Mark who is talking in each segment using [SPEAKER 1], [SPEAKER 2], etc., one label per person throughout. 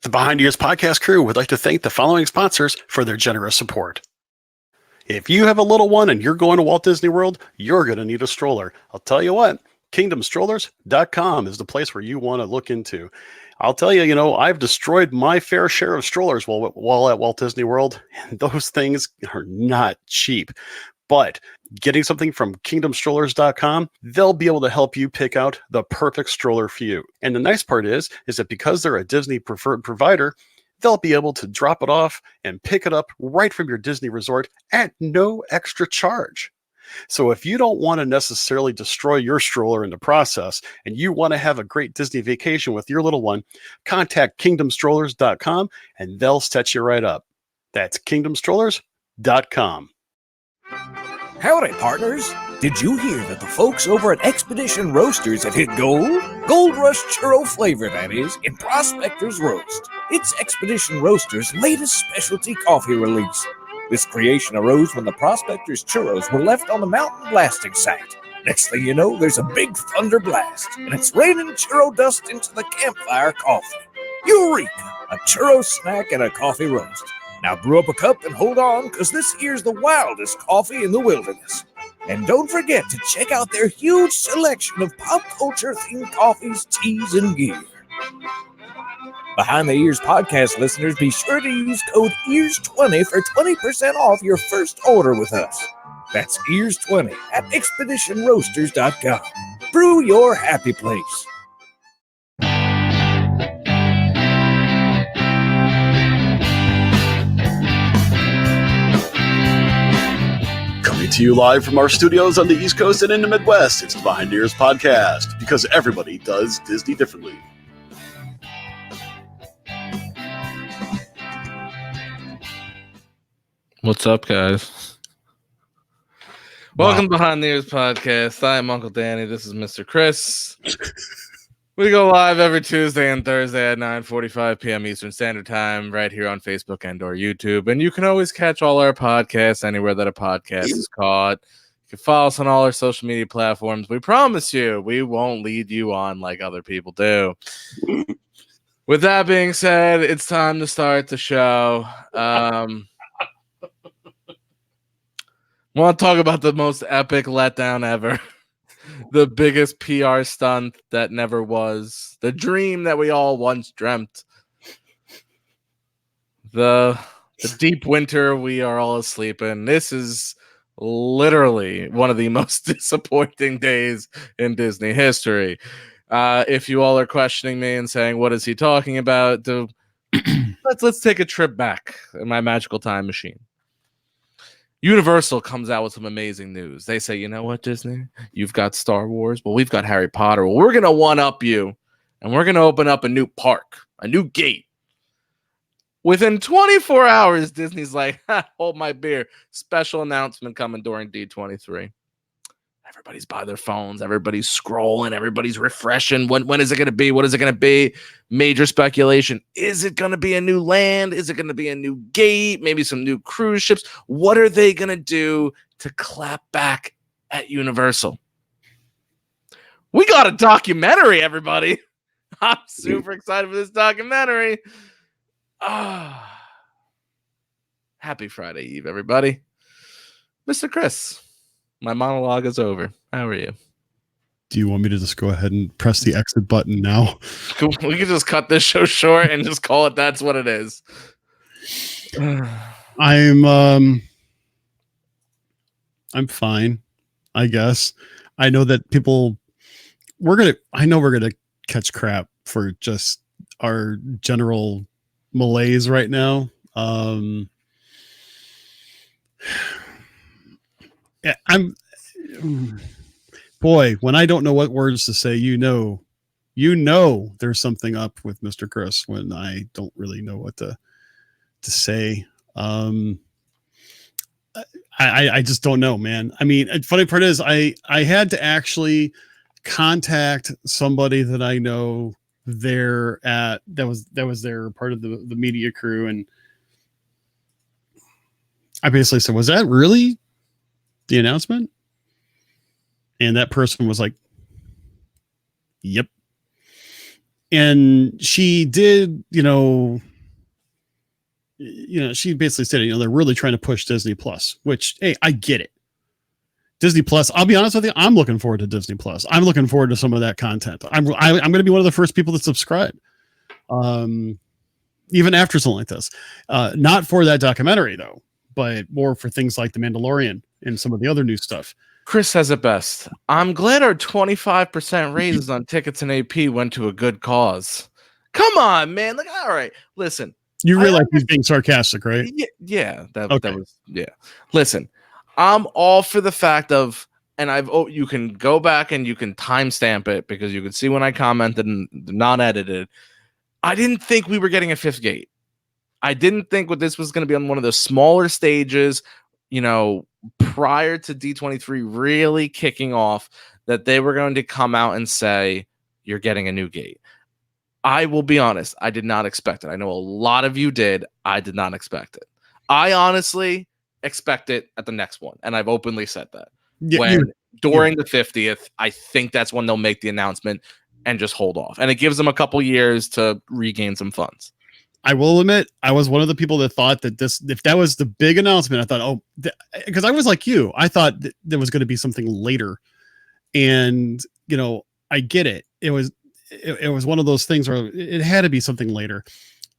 [SPEAKER 1] The Behind Ears podcast crew would like to thank the following sponsors for their generous support. If you have a little one and you're going to Walt Disney World, you're going to need a stroller. I'll tell you what, kingdomstrollers.com is the place where you want to look into. I'll tell you, I've destroyed my fair share of strollers while at Walt Disney World, and those things are not cheap. But getting something from kingdomstrollers.com, they'll be able to help you pick out the perfect stroller for you. And the nice part is that because they're a Disney preferred provider, they'll be able to drop it off and pick it up right from your Disney resort at no extra charge. So if you don't want to necessarily destroy your stroller in the process and you want to have a great Disney vacation with your little one, contact kingdomstrollers.com and they'll set you right up. That's kingdomstrollers.com.
[SPEAKER 2] Howdy, partners. Did you hear that the folks over at Expedition Roasters have hit gold? Gold Rush Churro flavor, that is, in Prospector's Roast. It's Expedition Roasters' latest specialty coffee release. This creation arose when the Prospector's churros were left on the mountain blasting site. Next thing you know, there's a big thunder blast, and it's raining churro dust into the campfire coffee. Eureka! A churro snack and a coffee roast. Now brew up a cup and hold on, because this here's the wildest coffee in the wilderness. And don't forget to check out their huge selection of pop culture-themed coffees, teas, and gear. Behind the Ears podcast listeners, be sure to use code EARS20 for 20% off your first order with us. That's EARS20 at expeditionroasters.com. Brew your happy place.
[SPEAKER 1] Coming to you live from our studios on the East Coast and in the Midwest, it's the Behind Ears podcast, because everybody does Disney differently.
[SPEAKER 3] What's up, guys? Welcome to Behind the Ears podcast. I'm Uncle Danny. This is Mr. Chris. We go live every Tuesday and Thursday at 9:45 p.m. Eastern Standard Time right here on Facebook and or YouTube. And you can always catch all our podcasts anywhere that a podcast is caught. You can follow us on all our social media platforms. We promise you, we won't lead you on like other people do. With that being said, it's time to start the show. Want to talk about the most epic letdown ever. The biggest PR stunt that never was. The dream that we all once dreamt. The the deep winter we are all asleep in. This is literally one of the most disappointing days in Disney history. If you all are questioning me and saying, what is he talking about? Let's take a trip back in my magical time machine. Universal comes out with some amazing news. They say, you know what, Disney? You've got Star Wars. Well, we've got Harry Potter. Well, we're going to one-up you, and we're going to open up a new park, a new gate. Within 24 hours, Disney's like, hold my beer. Special announcement coming during D23. Everybody's by their phones. Everybody's scrolling. Everybody's refreshing. When is it going to be? What is it going to be? Major speculation. Is it going to be a new land? Is it going to be a new gate? Maybe some new cruise ships? What are they going to do to clap back at Universal? We got a documentary, everybody. I'm super excited for this documentary. Happy Friday Eve, everybody. Mr. Chris. My monologue is over. How are you?
[SPEAKER 1] Do you want me to just go ahead and press the exit button now?
[SPEAKER 3] We can just cut this show short and just call it that's what it is.
[SPEAKER 1] I'm fine, I guess. I know that people we're gonna catch crap for just our general malaise right now. Boy, when I don't know what words to say, you know there's something up with Mr. Chris when I don't really know what to say. I just don't know, man. I mean, the funny part is I had to actually contact somebody that I know there at that was their part of the media crew, and I basically said, was that really the announcement? And that person was like, yep. And she did, she basically said, they're really trying to push Disney Plus, which, hey, I get it. Disney Plus, I'll be honest with you, I'm looking forward to Disney Plus. I'm looking forward to some of that content. I'm going to be one of the first people to subscribe. Even after something like this. Not for that documentary, though, but more for things like The Mandalorian and some of the other new stuff.
[SPEAKER 3] Chris says it best. I'm glad our 25% raises on tickets and AP went to a good cause. Come on, man. Like, all right, listen.
[SPEAKER 1] You realize he's being sarcastic, right?
[SPEAKER 3] Yeah. That was. Listen, I'm all for the fact of, and you can go back and you can timestamp it because you can see when I commented and not edited. I didn't think we were getting a fifth gate. I didn't think this was going to be on one of the smaller stages, prior to D23 really kicking off, that they were going to come out and say, you're getting a new gate. I will be honest, I did not expect it. I know a lot of you did. I did not expect it. I honestly expect it at the next one, and I've openly said that. During the 50th, I think that's when they'll make the announcement and just hold off. And it gives them a couple years to regain some funds.
[SPEAKER 1] I will admit, I was one of the people that thought that if that was the big announcement, I thought, because I was like you, I thought there was going to be something later. And, I get it. It was one of those things where it had to be something later.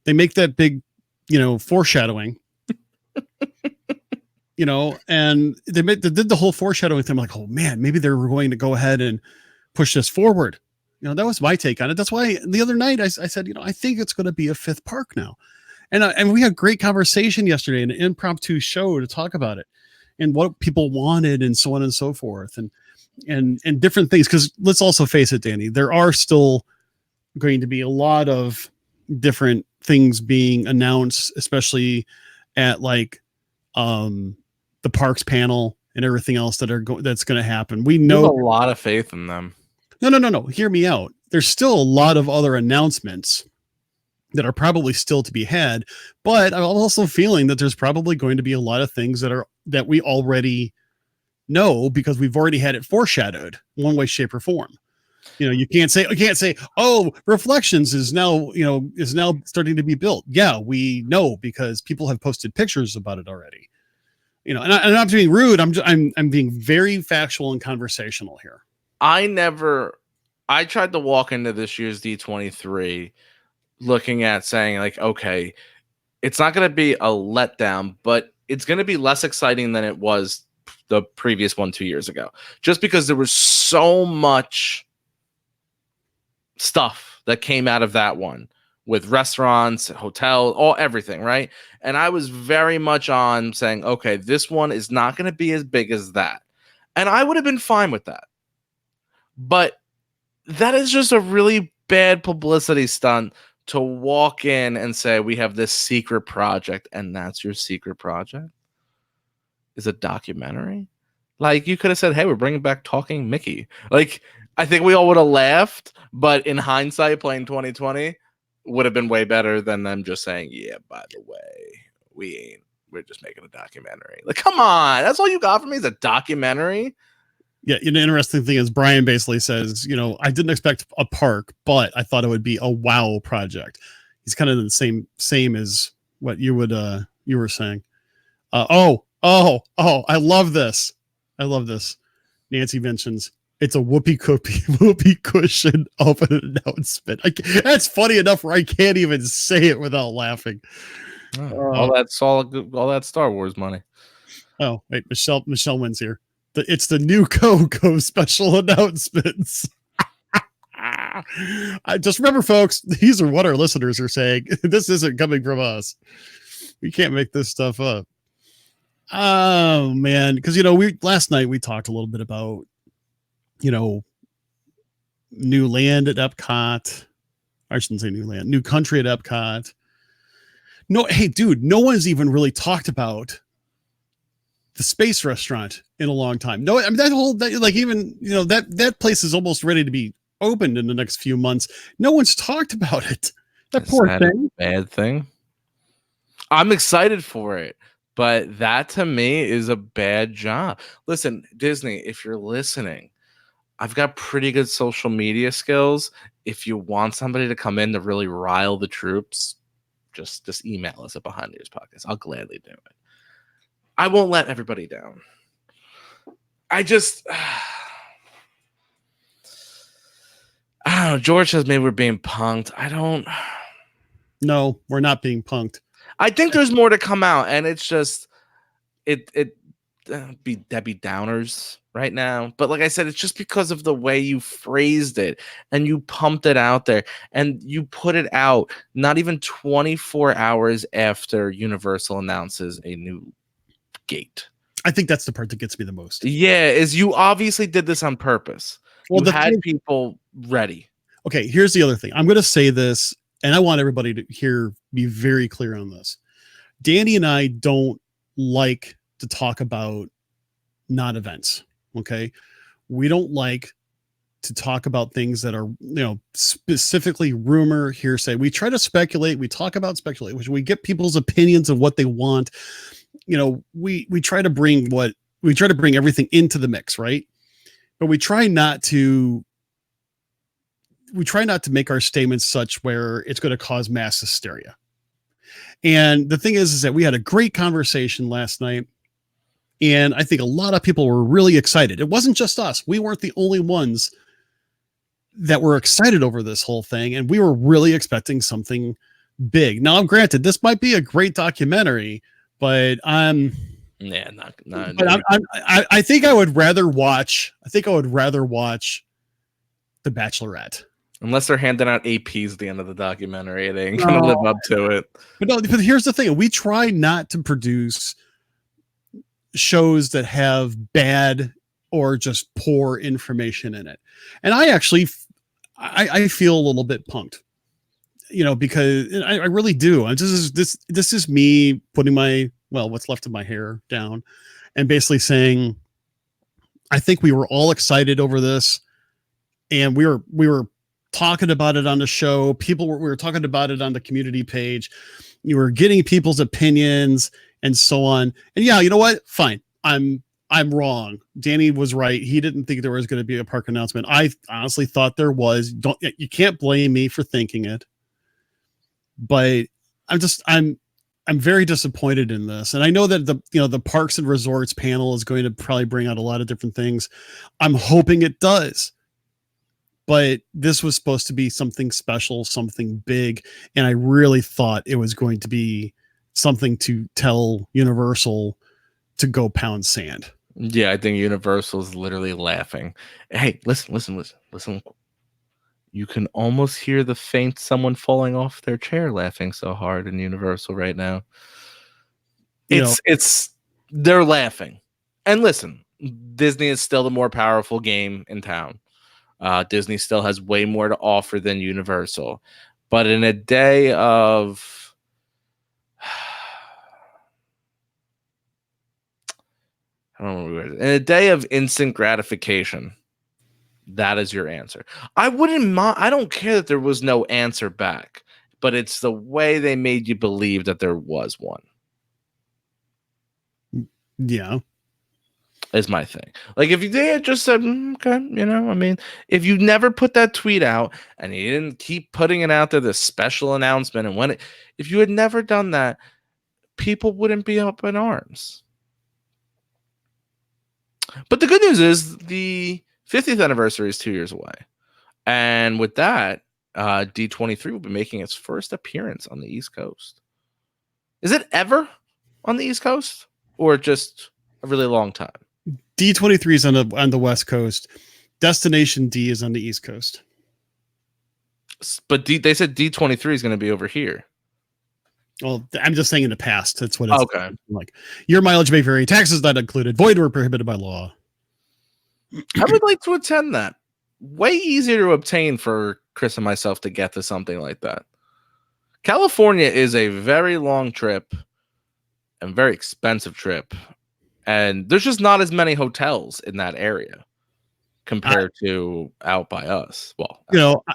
[SPEAKER 1] They make that big, foreshadowing, and they did the whole foreshadowing thing. I'm like, oh man, maybe they were going to go ahead and push this forward. That was my take on it. That's why the other night I said, I think it's going to be a fifth park now. And we had great conversation yesterday, an impromptu show to talk about it and what people wanted and so on and so forth and different things. Because let's also face it, Danny, there are still going to be a lot of different things being announced, especially at like the parks panel and everything else that's going to happen. We know
[SPEAKER 3] a lot of faith in them.
[SPEAKER 1] No. Hear me out. There's still a lot of other announcements that are probably still to be had, but I'm also feeling that there's probably going to be a lot of things that we already know because we've already had it foreshadowed one way, shape, or form. You can't say, oh, Reflections is now starting to be built. Yeah, we know because people have posted pictures about it already. And I'm not being rude. I'm being very factual and conversational here.
[SPEAKER 3] I tried to walk into this year's D23 looking at saying like, okay, it's not going to be a letdown, but it's going to be less exciting than it was the previous one 2 years ago, just because there was so much stuff that came out of that one with restaurants, hotel, everything, right? And I was very much on saying, okay, this one is not going to be as big as that. And I would have been fine with that. But that is just a really bad publicity stunt to walk in and say, we have this secret project, and that's your secret project? Is a documentary? Like, you could have said, hey, we're bringing back Talking Mickey. Like, I think we all would have laughed, but in hindsight, playing 2020 would have been way better than them just saying, yeah, by the way, we're just making a documentary. Like, come on, that's all you got for me is a documentary?
[SPEAKER 4] Yeah, an interesting thing is Brian basically says, I didn't expect a park, but I thought it would be a wow project. He's kind of the same as what you were saying. I love this. Nancy mentions it's a whoopee cushion open announcement. That's funny enough where I can't even say it without laughing.
[SPEAKER 3] All that Star Wars money.
[SPEAKER 4] Oh, wait, Michelle wins here. It's the new Go special announcements. I just remember, folks, these are what our listeners are saying. This isn't coming from us. We can't make this stuff up. Oh man, because last night we talked a little bit about new land at Epcot. I shouldn't say new land, new country at Epcot. No, hey, dude, no one's even really talked about the space restaurant in a long time. No, I mean that place is almost ready to be opened in the next few months. No one's talked about it. That poor thing.
[SPEAKER 3] Bad thing. I'm excited for it, but that to me is a bad job. Listen, Disney, if you're listening, I've got pretty good social media skills. If you want somebody to come in to really rile the troops, just email us at Behind the Ears Podcast. I'll gladly do it. I won't let everybody down. I don't know. George says maybe we're being punked.
[SPEAKER 4] No, we're not being punked.
[SPEAKER 3] I think there's more to come out, and it's just be Debbie Downers right now. But like I said, it's just because of the way you phrased it and you pumped it out there and you put it out not even 24 hours after Universal announces a new gate.
[SPEAKER 4] I think that's the part that gets me the most.
[SPEAKER 3] Yeah, is you obviously did this on purpose. Well, you had people ready.
[SPEAKER 4] Okay, here's the other thing. I'm going to say this, and I want everybody to be very clear on this. Danny and I don't like to talk about non-events. Okay, we don't like to talk about things that are specifically rumor, hearsay. We try to speculate. We talk about speculation. We get people's opinions of what they want. We try to bring everything into the mix, right? But we try not to make our statements such where it's going to cause mass hysteria. And the thing is that we had a great conversation last night. And I think a lot of people were really excited. It wasn't just us. We weren't the only ones that were excited over this whole thing. And we were really expecting something big. Now, granted, this might be a great documentary, but I think I would rather watch The Bachelorette.
[SPEAKER 3] Unless they're handing out APs at the end of the documentary, it ain't gonna live up to it.
[SPEAKER 4] But here's the thing: we try not to produce shows that have bad or just poor information in it. And I actually, I feel a little bit punked, because I really do. This is me putting what's left of my hair down, and basically saying, I think we were all excited over this, and we were talking about it on the show. We were talking about it on the community page. You were getting people's opinions and so on. And yeah, you know what? Fine. I'm wrong. Danny was right. He didn't think there was going to be a park announcement. I honestly thought there was. You can't blame me for thinking it. But I'm very disappointed in this. And I know that the Parks and Resorts panel is going to probably bring out a lot of different things. I'm hoping it does. But this was supposed to be something special, something big. And I really thought it was going to be something to tell Universal to go pound sand.
[SPEAKER 3] Yeah, I think Universal's literally laughing. Hey, listen. You can almost hear the faint someone falling off their chair laughing so hard in Universal right now. It's they're laughing. And listen, Disney is still the more powerful game in town. Disney still has way more to offer than Universal. But in a day of I don't know, in a day of instant gratification, that is your answer. I wouldn't mind. I don't care that there was no answer back, but it's the way they made you believe that there was one.
[SPEAKER 4] Yeah.
[SPEAKER 3] Is my thing. Like if they had just said, okay, I mean, if you never put that tweet out and you didn't keep putting it out there, this special announcement, and if you had never done that, people wouldn't be up in arms. But the good news is the 50th anniversary is 2 years away. And with that, D23 will be making its first appearance on the East Coast. Is it ever on the East Coast or just a really long time?
[SPEAKER 4] D23 is on the West Coast. Destination D is on the East Coast.
[SPEAKER 3] But they said D23 is going to be over here.
[SPEAKER 4] Well, I'm just saying in the past. That's what it's
[SPEAKER 3] okay.
[SPEAKER 4] Like. Your mileage may vary. Taxes not included. Void or prohibited by law.
[SPEAKER 3] I would like to attend that. Way easier to obtain for Chris and myself to get to something like that. California is a very long trip and very expensive trip. And there's just not as many hotels in that area compared to out by us. Well,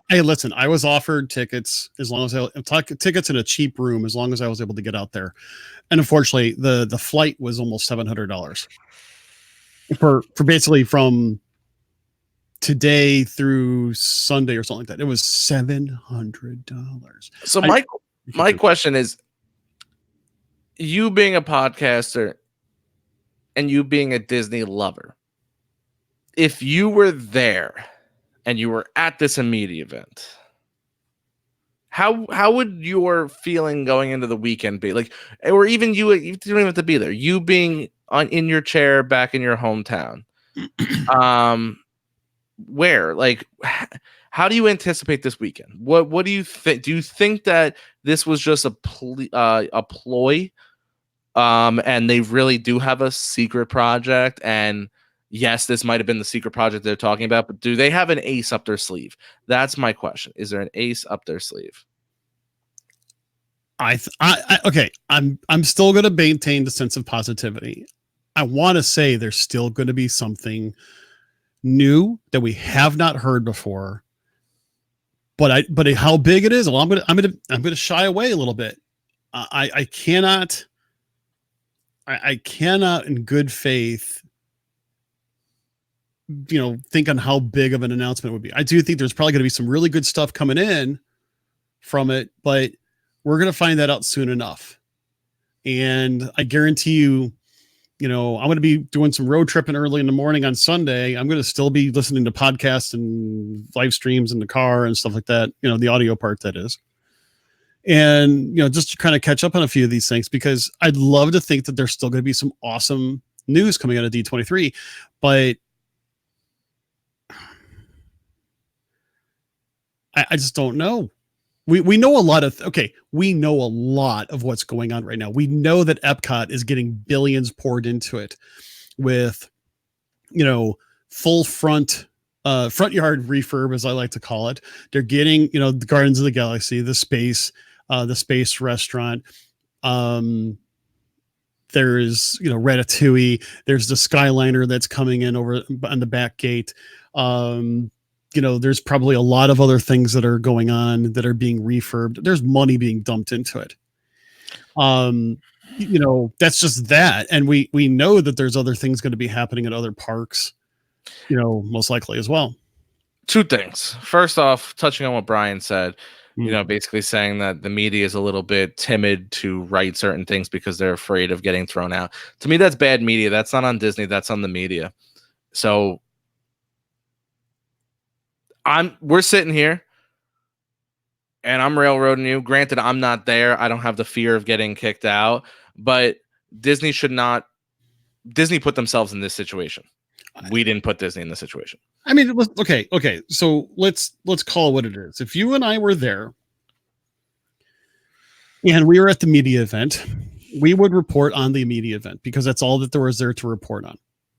[SPEAKER 4] hey, listen, I was offered tickets as long as tickets in a cheap room as long as I was able to get out there. And unfortunately, the flight was almost $700 for basically from today through Sunday or something like that. It was $700.
[SPEAKER 3] So my question is, you being a podcaster and you being a Disney lover, if you were there and you were at this immediate event, how would your feeling going into the weekend be? Like, or even you don't even have to be there. You being in your chair back in your hometown. Where? Like, how do you anticipate this weekend? What do you think? Do you think that this was just a ploy? And they really do have a secret project, and yes, this might have been the secret project they're talking about, but do they have an ace up their sleeve? That's my question. Is there an ace up their sleeve?
[SPEAKER 4] Okay. I'm still going to maintain the sense of positivity. I want to say there's still going to be something new that we have not heard before, but how big it is, well, I'm going to shy away a little bit. I cannot in good faith, think on how big of an announcement it would be. I do think there's probably going to be some really good stuff coming in from it, but we're going to find that out soon enough. And I guarantee you, I'm going to be doing some road tripping early in the morning on Sunday. I'm going to still be listening to podcasts and live streams in the car and stuff like that. The audio part, that is. And, just to kind of catch up on a few of these things, because I'd love to think that there's still going to be some awesome news coming out of D23, but I just don't know. We know a lot of what's going on right now. We know that Epcot is getting billions poured into it with, full front yard refurb, as I like to call it. They're getting, the Gardens of the Galaxy, the space restaurant. There's, Ratatouille. There's the Skyliner that's coming in over on the back gate. There's probably a lot of other things that are going on that are being refurbed. There's money being dumped into it. That's just that. And we know that there's other things going to be happening at other parks, most likely as well.
[SPEAKER 3] Two things. First off, touching on what Brian said, basically saying that the media is a little bit timid to write certain things because they're afraid of getting thrown out. To me, that's bad media. That's not on Disney. That's on the media. So we're sitting here and I'm railroading you. Granted, I'm not there. I don't have the fear of getting kicked out, but Disney put themselves in this situation. We didn't put Disney in this situation.
[SPEAKER 4] I mean, okay. So let's call it what it is. If you and I were there and we were at the media event, we would report on the media event because that's all that there was there to report on.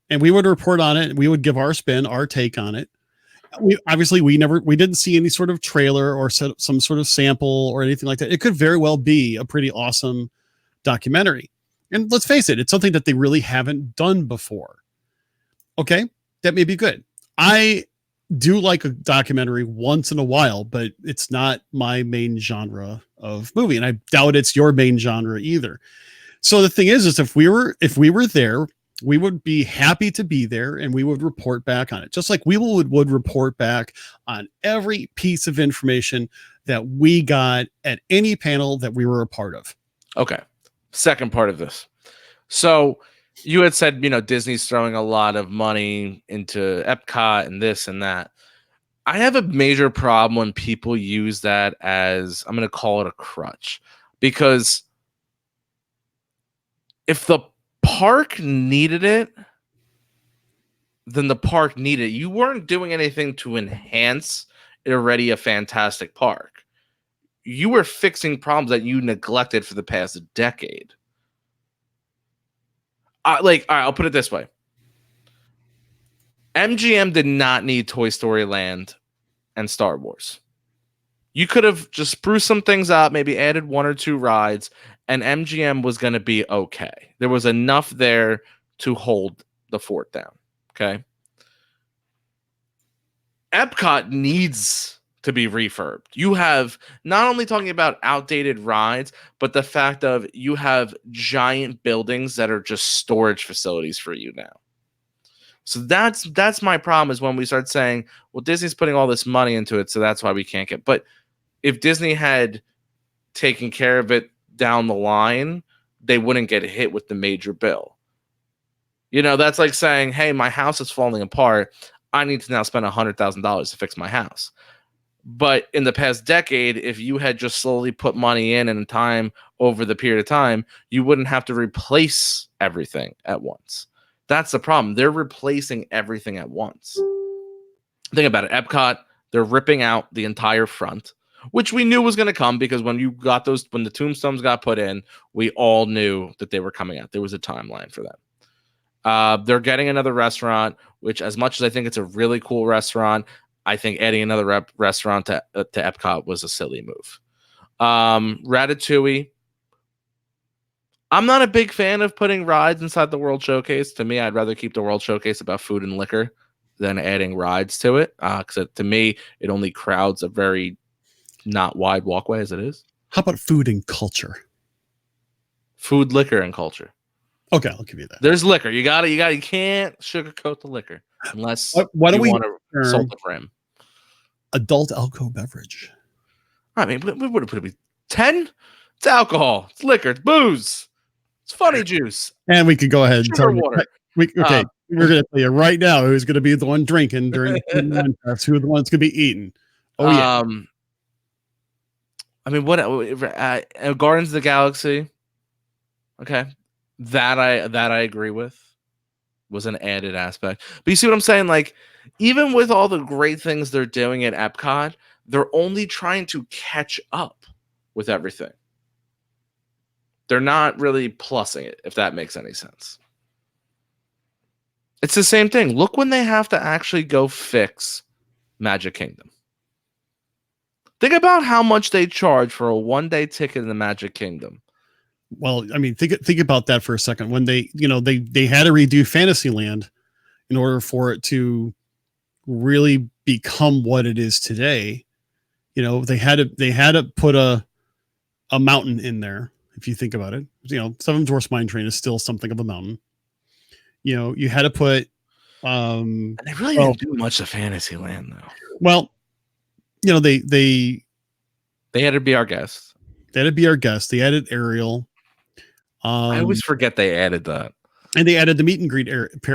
[SPEAKER 4] And we would report on it and we would give our spin, our take on it. We didn't see any sort of trailer or some sort of sample or anything like that. It could very well be a pretty awesome documentary. And let's face it, it's something that they really haven't done before. Okay, that may be good. I do like a documentary once in a while, but it's not my main genre of movie, and I doubt it's your main genre either. So the thing is if we were there, we would be happy to be there, and we would report back on it, just like we would report back on every piece of information that we got at any panel that we were a part of.
[SPEAKER 3] Okay, second part of this. So you had said, Disney's throwing a lot of money into Epcot and this and that. I have a major problem when people use that as, I'm going to call it a crutch, because if the park needed it, then the park needed it. You weren't doing anything to enhance already a fantastic park. You were fixing problems that you neglected for the past decade. All right, I'll put it this way. MGM did not need Toy Story Land and Star Wars. You could have just spruced some things up, maybe added 1 or 2 rides, and MGM was going to be okay. There was enough there to hold the fort down. Okay. Epcot needs to be refurbed. You have not only talking about outdated rides, but the fact of you have giant buildings that are just storage facilities for you now. So that's my problem, is when we start saying, well, Disney's putting all this money into it, so that's why we can't get. But if Disney had taken care of it down the line, they wouldn't get hit with the major bill. That's like saying, hey, my house is falling apart. I need to now spend $100,000 to fix my house. But in the past decade, if you had just slowly put money in and time over the period of time, you wouldn't have to replace everything at once. That's the problem. They're replacing everything at once. Think about it. Epcot, they're ripping out the entire front, which we knew was going to come, because when the tombstones got put in, we all knew that they were coming out. There was a timeline for them. They're getting another restaurant, which, as much as I think it's a really cool restaurant, I think adding another restaurant to Epcot was a silly move. Ratatouille. I'm not a big fan of putting rides inside the World Showcase. To me, I'd rather keep the World Showcase about food and liquor than adding rides to it. Because to me, it only crowds a very not wide walkway as it is.
[SPEAKER 4] How about food and culture?
[SPEAKER 3] Food, liquor, and culture.
[SPEAKER 4] Okay, I'll give you that.
[SPEAKER 3] There's liquor. You can't sugarcoat the liquor unless
[SPEAKER 4] what do we
[SPEAKER 3] want to salt the brim.
[SPEAKER 4] Adult alcohol beverage.
[SPEAKER 3] I mean, we would have put it 10. It's alcohol. It's liquor. It's booze. It's funny juice.
[SPEAKER 4] And we could go ahead and
[SPEAKER 3] tell water.
[SPEAKER 4] We're going to tell you right now who's going to be the one drinking during the contest, who the one's going to be eating. Oh yeah.
[SPEAKER 3] I mean, what Guardians of the Galaxy? Okay, that I agree with, was an added aspect. But you see what I'm saying? Like, even with all the great things they're doing at Epcot, they're only trying to catch up with everything. They're not really plussing it, if that makes any sense. It's the same thing. Look when they have to actually go fix Magic Kingdom. Think about how much they charge for a one-day ticket in the Magic Kingdom.
[SPEAKER 4] Well, I mean, think about that for a second. When they had to redo Fantasyland in order for it to really become what it is today. They had to put a mountain in there. If you think about it, Seven Dwarfs Mine Train is still something of a mountain. You had to put.
[SPEAKER 3] And they really didn't do much of Fantasyland, though.
[SPEAKER 4] Well, they
[SPEAKER 3] had to be our guests.
[SPEAKER 4] They had to be our guests. They added Ariel.
[SPEAKER 3] I always forget they added that.
[SPEAKER 4] And they added the meet and greet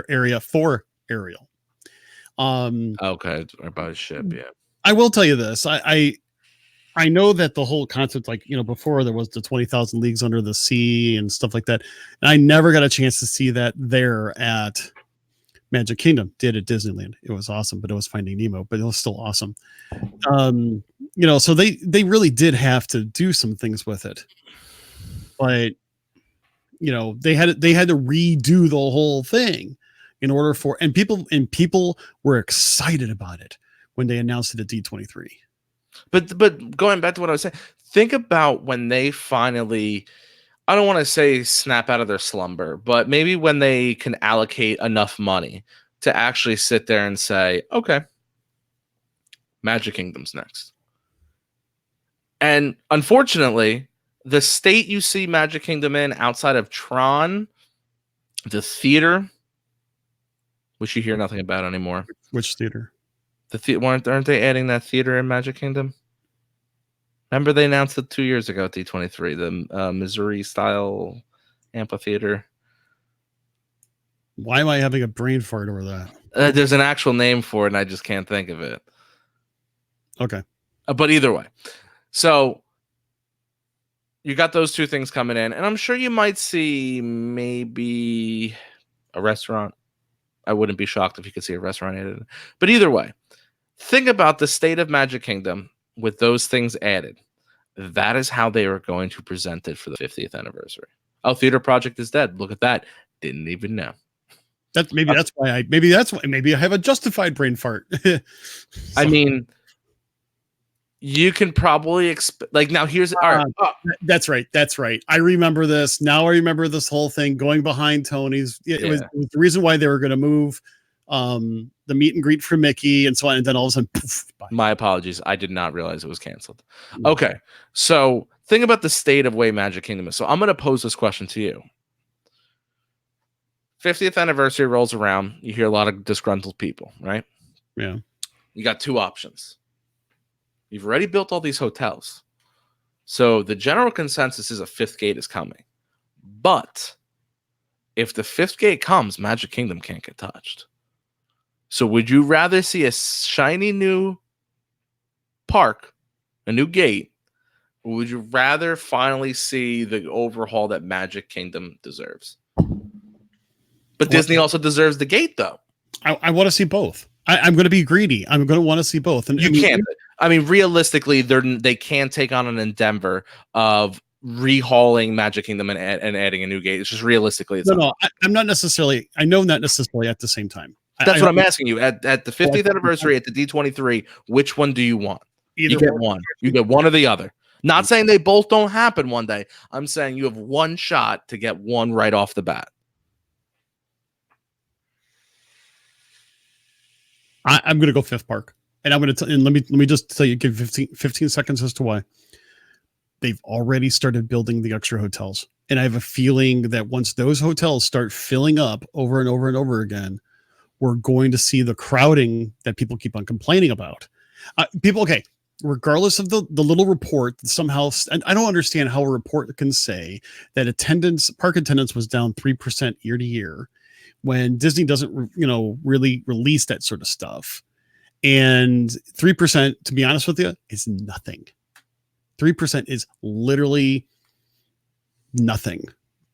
[SPEAKER 4] area for Ariel.
[SPEAKER 3] Okay, about his ship. Yeah,
[SPEAKER 4] I will tell you this. I know that the whole concept, like, before there was the 20,000 Leagues Under the Sea and stuff like that. And I never got a chance to see that there at Magic Kingdom. Did at Disneyland. It was awesome, but it was Finding Nemo, but it was still awesome. So they really did have to do some things with it. But, they had to redo the whole thing in order for, and people were excited about it when they announced it at D23.
[SPEAKER 3] But going back to what I was saying, think about when they finally, I don't want to say snap out of their slumber, but maybe when they can allocate enough money to actually sit there and say, okay, Magic Kingdom's next. And unfortunately, the state you see Magic Kingdom in outside of Tron, the theater, which you hear nothing about anymore.
[SPEAKER 4] Which theater?
[SPEAKER 3] Aren't they adding that theater in Magic Kingdom? Remember they announced it 2 years ago at D23, the Missouri style amphitheater.
[SPEAKER 4] Why am I having a brain fart over that?
[SPEAKER 3] There's an actual name for it, and I just can't think of it.
[SPEAKER 4] Okay.
[SPEAKER 3] But either way, so you got those two things coming in, and I'm sure you might see maybe a restaurant. I wouldn't be shocked if you could see a restaurant added. But either way, think about the state of Magic Kingdom with those things added. That is how they are going to present it for the 50th anniversary. Oh, Theater Project is dead. Look at that. Didn't even know.
[SPEAKER 4] Maybe I have a justified brain fart.
[SPEAKER 3] I mean, you can probably now here's all right.
[SPEAKER 4] That's right. I remember this. Now I remember this whole thing going behind Tony's. It was the reason why they were going to move the meet and greet for Mickey and so on. And then all of a sudden, poof, bye.
[SPEAKER 3] My apologies. I did not realize it was canceled. Okay. So think about the state of way Magic Kingdom is. So I'm going to pose this question to you. 50th anniversary rolls around. You hear a lot of disgruntled people, right?
[SPEAKER 4] Yeah.
[SPEAKER 3] You got two options. You've already built all these hotels. So the general consensus is a fifth gate is coming. But if the fifth gate comes, Magic Kingdom can't get touched. So would you rather see a shiny new park, a new gate, or would you rather finally see the overhaul that Magic Kingdom deserves? But Disney also deserves the gate, though.
[SPEAKER 4] I want to see both. I'm going to be greedy. I'm going to want to see both. And
[SPEAKER 3] you can't. I mean, realistically, they can take on an endeavor of rehauling Magic Kingdom and adding a new gate. It's just realistically, it's
[SPEAKER 4] I'm not necessarily. I know not necessarily at the same time.
[SPEAKER 3] That's what I'm asking you. At the 50th anniversary at the D23, which one do you want? You get one. You get one or the other. Not saying they both don't happen one day. I'm saying you have one shot to get one right off the bat.
[SPEAKER 4] I'm going to go fifth park, and I'm going to and let me just tell you, give 15 seconds as to why. They've already started building the extra hotels, and I have a feeling that once those hotels start filling up over and over and over again, we're going to see the crowding that people keep on complaining about. Regardless of the little report that somehow, and I don't understand how a report can say that park attendance was down 3% year to year, when Disney doesn't, really release that sort of stuff. And 3%, to be honest with you, is nothing. 3% is literally nothing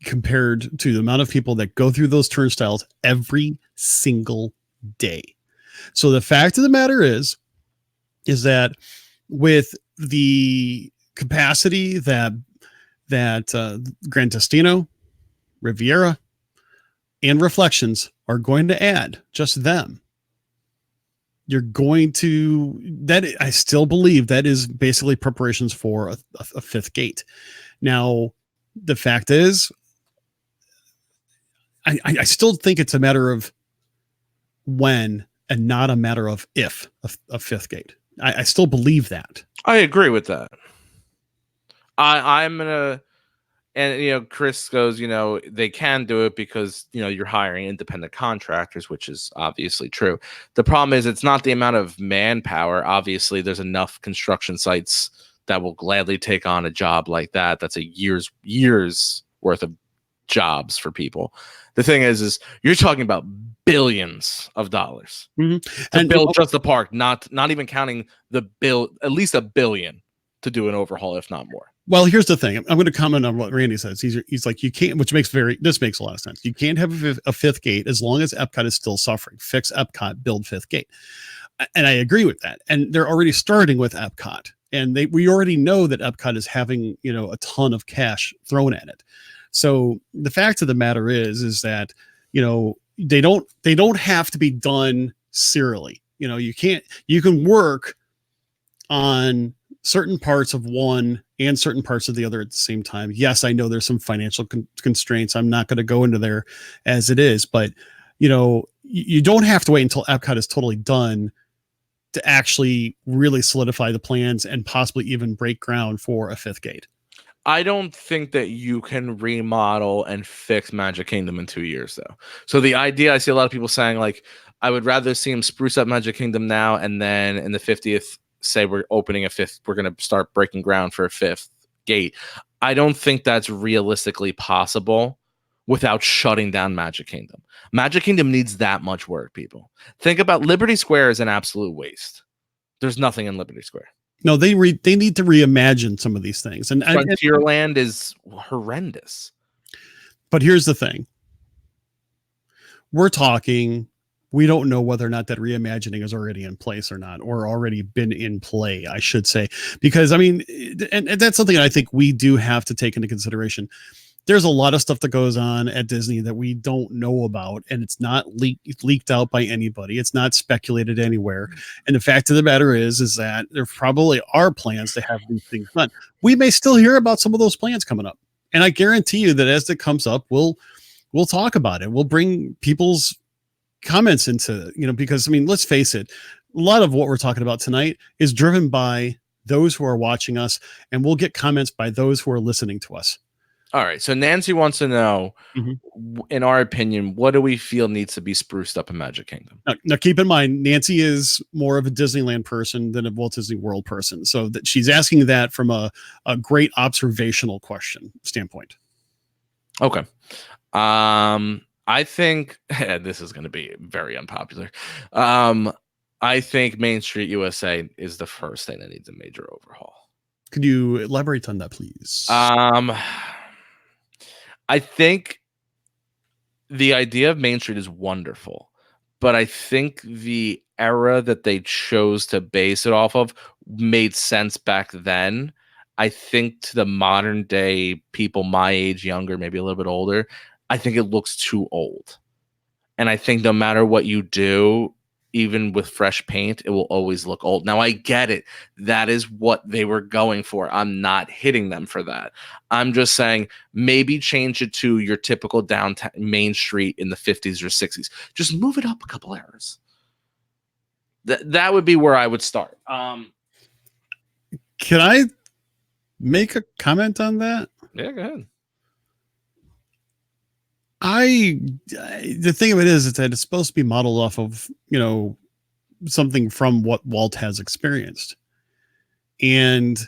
[SPEAKER 4] compared to the amount of people that go through those turnstiles every single day. So the fact of the matter is that with the capacity that Gran Destino, Riviera, and Reflections are going to add, just them, you're going to, that I still believe that is basically preparations for a fifth gate. Now, the fact is, I still think it's a matter of when and not a matter of if a fifth gate. I still believe that.
[SPEAKER 3] I agree with that. I'm gonna, and Chris goes, they can do it because you're hiring independent contractors, which is obviously true. The problem is it's not the amount of manpower. Obviously, there's enough construction sites that will gladly take on a job like that. That's a years worth of jobs for people. The thing is you're talking about billions of dollars to build just the park, not even counting the bill, at least $1 billion to do an overhaul, if not more.
[SPEAKER 4] Well, here's the thing. I'm going to comment on what Randy says. He's like, you can't, which this makes a lot of sense. You can't have a fifth gate as long as Epcot is still suffering. Fix Epcot, build fifth gate. And I agree with that. And they're already starting with Epcot. And we already know that Epcot is having, a ton of cash thrown at it. So the fact of the matter is that, they don't have to be done serially. You can work on certain parts of one and certain parts of the other at the same time. Yes, I know there's some financial constraints. I'm not going to go into there as it is, but you don't have to wait until Epcot is totally done to actually really solidify the plans and possibly even break ground for a fifth gate.
[SPEAKER 3] I don't think that you can remodel and fix Magic Kingdom in 2 years, though. So the idea, I see a lot of people saying, like, I would rather see them spruce up Magic Kingdom now, and then in the 50th, say we're opening a fifth, we're going to start breaking ground for a fifth gate. I don't think that's realistically possible without shutting down Magic Kingdom. Magic Kingdom needs that much work, people. Think about Liberty Square is an absolute waste. There's nothing in Liberty Square.
[SPEAKER 4] No, they need to reimagine some of these things. And
[SPEAKER 3] Frontierland is horrendous.
[SPEAKER 4] But here's the thing. We don't know whether or not that reimagining is already in place or not, or already been in play, I should say. Because, and that's something I think we do have to take into consideration. There's a lot of stuff that goes on at Disney that we don't know about, and it's not leaked out by anybody. It's not speculated anywhere. And the fact of the matter is that there probably are plans to have these things done. We may still hear about some of those plans coming up. And I guarantee you that as it comes up, we'll talk about it. We'll bring people's comments into, because let's face it, a lot of what we're talking about tonight is driven by those who are watching us, and we'll get comments by those who are listening to us.
[SPEAKER 3] All right. So Nancy wants to know, in our opinion, what do we feel needs to be spruced up in Magic Kingdom?
[SPEAKER 4] Now keep in mind, Nancy is more of a Disneyland person than a Walt Disney World person. So that she's asking that from a great observational question standpoint.
[SPEAKER 3] Okay. I think this is going to be very unpopular. I think Main Street USA is the first thing that needs a major overhaul.
[SPEAKER 4] Could you elaborate on that, please?
[SPEAKER 3] I think the idea of Main Street is wonderful, but I think the era that they chose to base it off of made sense back then. I think to the modern day people my age, younger, maybe a little bit older, I think it looks too old. And I think no matter what you do, even with fresh paint, it will always look old. Now, I get it. That is what they were going for. I'm not hitting them for that. I'm just saying maybe change it to your typical downtown Main Street in the 50s or 60s. Just move it up a couple eras. That would be where I would start.
[SPEAKER 4] Can I make a comment on that?
[SPEAKER 3] Yeah, go ahead.
[SPEAKER 4] The thing of it is that it's supposed to be modeled off of, something from what Walt has experienced. And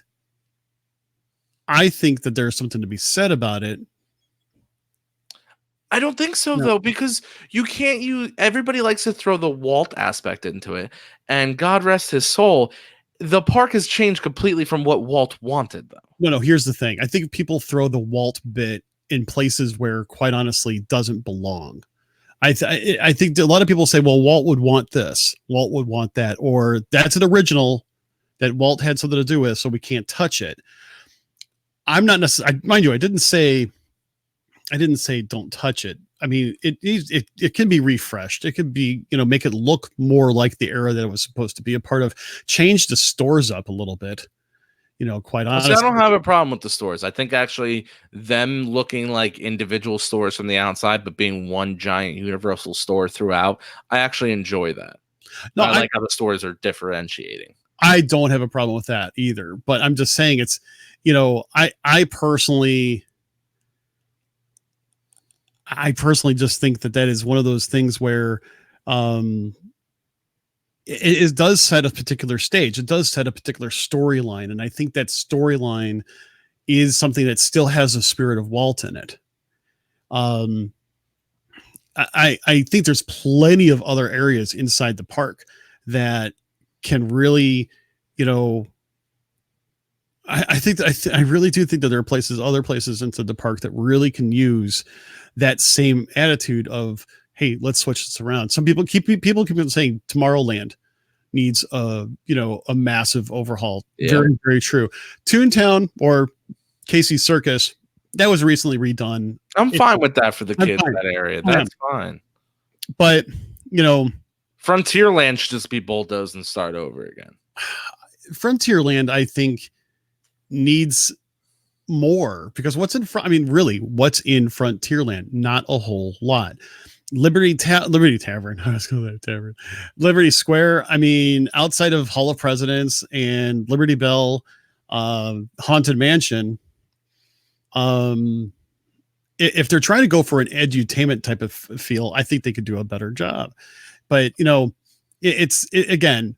[SPEAKER 4] I think that there's something to be said about it.
[SPEAKER 3] I don't think so, though, because you can't everybody likes to throw the Walt aspect into it. And God rest his soul, the park has changed completely from what Walt wanted, though.
[SPEAKER 4] No, here's the thing. I think people throw the Walt bit in places where, quite honestly, doesn't belong. I think a lot of people say, well, Walt would want this, Walt would want that, or that's an original that Walt had something to do with, so we can't touch it. I'm not necessarily, mind you, I didn't say don't touch it. It can be refreshed. It could be, make it look more like the era that it was supposed to be a part of. Change the stores up a little bit. Quite honestly,
[SPEAKER 3] I don't have a problem with the stores. I think actually them looking like individual stores from the outside, but being one giant universal store throughout, I actually enjoy that. No, I like how the stores are differentiating.
[SPEAKER 4] I don't have a problem with that either, but I'm just saying it's, I personally just think that is one of those things where, it does set a particular stage. It does set a particular storyline. And I think that storyline is something that still has the spirit of Walt in it. I think there's plenty of other areas inside the park that can really, I really do think that there are other places into the park that really can use that same attitude of, hey, let's switch this around. Some people keep saying Tomorrowland needs a massive overhaul.
[SPEAKER 3] Yeah.
[SPEAKER 4] Very, very true. Toontown or Casey's Circus, that was recently redone.
[SPEAKER 3] I'm fine with that for the
[SPEAKER 4] I'm
[SPEAKER 3] kids in
[SPEAKER 4] fine.
[SPEAKER 3] that area.
[SPEAKER 4] I am.
[SPEAKER 3] That's fine.
[SPEAKER 4] But
[SPEAKER 3] Frontierland should just be bulldozed and start over again.
[SPEAKER 4] Frontierland, I think, needs more, because what's in front? I mean, really, what's in Frontierland? Not a whole lot. Liberty Tavern. I was going to say Tavern. Liberty Square. I mean, outside of Hall of Presidents and Liberty Bell, Haunted Mansion. If they're trying to go for an edutainment type of feel, I think they could do a better job. But again,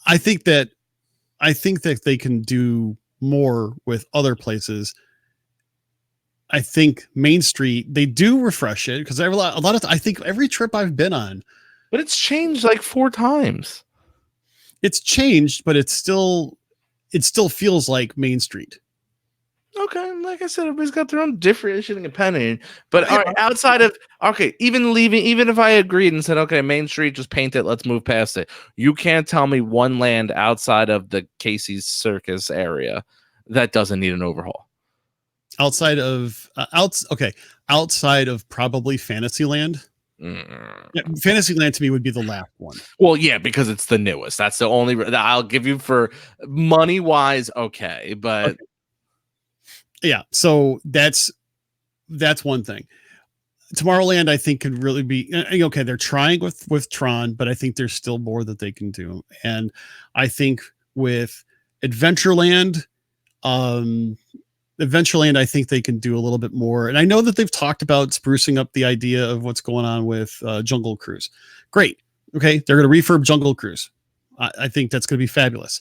[SPEAKER 4] I think that they can do more with other places. I think Main Street, they do refresh it, because I think every trip I've been on,
[SPEAKER 3] but it's changed like 4 times.
[SPEAKER 4] It's changed, but it still feels like Main Street.
[SPEAKER 3] Okay, like I said, everybody's got their own differentiating opinion. But outside of even if I agreed and said, okay, Main Street, just paint it, let's move past it. You can't tell me one land outside of the Casey's Circus area that doesn't need an overhaul.
[SPEAKER 4] Outside of outside of probably Fantasyland. Yeah, Fantasyland to me would be the last one.
[SPEAKER 3] Well, yeah, because it's the newest. That's the only that I'll give you for money wise. Okay, but. Okay.
[SPEAKER 4] Yeah, so that's one thing. Tomorrowland, I think, could really be okay. They're trying with Tron, but I think there's still more that they can do. And I think with Adventureland, I think they can do a little bit more. And I know that they've talked about sprucing up the idea of what's going on with Jungle Cruise. Great. Okay, they're going to refurb Jungle Cruise. I think that's going to be fabulous.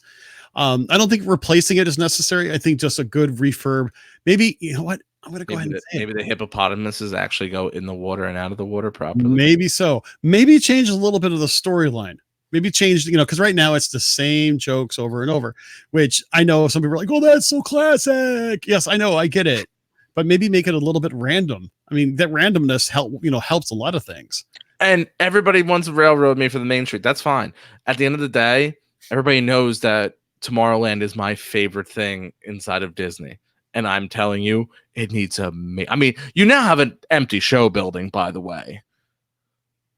[SPEAKER 4] I don't think replacing it is necessary. I think just a good refurb. Maybe, you know what? I'm going to go ahead and say
[SPEAKER 3] maybe the hippopotamuses actually go in the water and out of the water properly.
[SPEAKER 4] Maybe so. Maybe change a little bit of the storyline. Maybe change, because right now it's the same jokes over and over, which I know some people are like, oh, that's so classic. Yes, I know. I get it. But maybe make it a little bit random. I mean, that randomness helps a lot of things.
[SPEAKER 3] And everybody wants to railroad me for the Main Street. That's fine. At the end of the day, everybody knows that Tomorrowland is my favorite thing inside of Disney. And I'm telling you, it needs I mean, you now have an empty show building, by the way.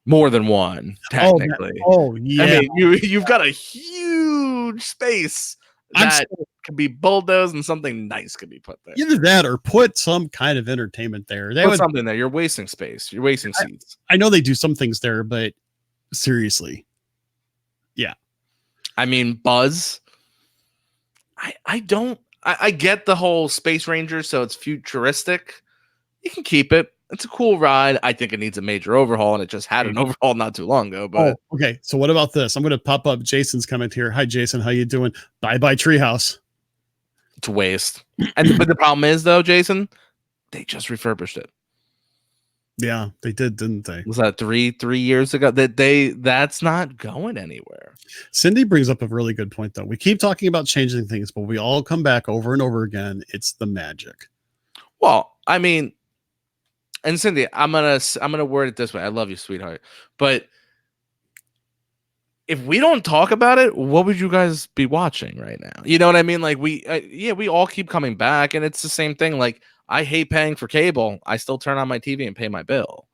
[SPEAKER 3] More than one, technically.
[SPEAKER 4] Oh yeah.
[SPEAKER 3] I mean, you've got a huge space that can be bulldozed and something nice could be put there.
[SPEAKER 4] Either that or put some kind of entertainment there.
[SPEAKER 3] Put something there. You're wasting space. You're wasting seats.
[SPEAKER 4] I know they do some things there, but seriously. Yeah.
[SPEAKER 3] I mean, Buzz. I get the whole Space Ranger, so it's futuristic. You can keep it. It's a cool ride. I think it needs a major overhaul, and it just had an overhaul not too long ago. But
[SPEAKER 4] okay. So what about this? I'm going to pop up Jason's comment here. Hi, Jason. How you doing? Bye-bye Treehouse.
[SPEAKER 3] It's a waste. But the problem is, though, Jason, they just refurbished it.
[SPEAKER 4] Yeah, they did, didn't they?
[SPEAKER 3] Was that 3 years ago? That's not going anywhere.
[SPEAKER 4] Cindy brings up a really good point, though. We keep talking about changing things, but we all come back over and over again. It's the magic.
[SPEAKER 3] Well, I mean, and Cindy, I'm gonna word it this way. I love you, sweetheart. But if we don't talk about it, what would you guys be watching right now? You know what I mean? Like we all keep coming back, and it's the same thing. Like I hate paying for cable. I still turn on my TV and pay my bill.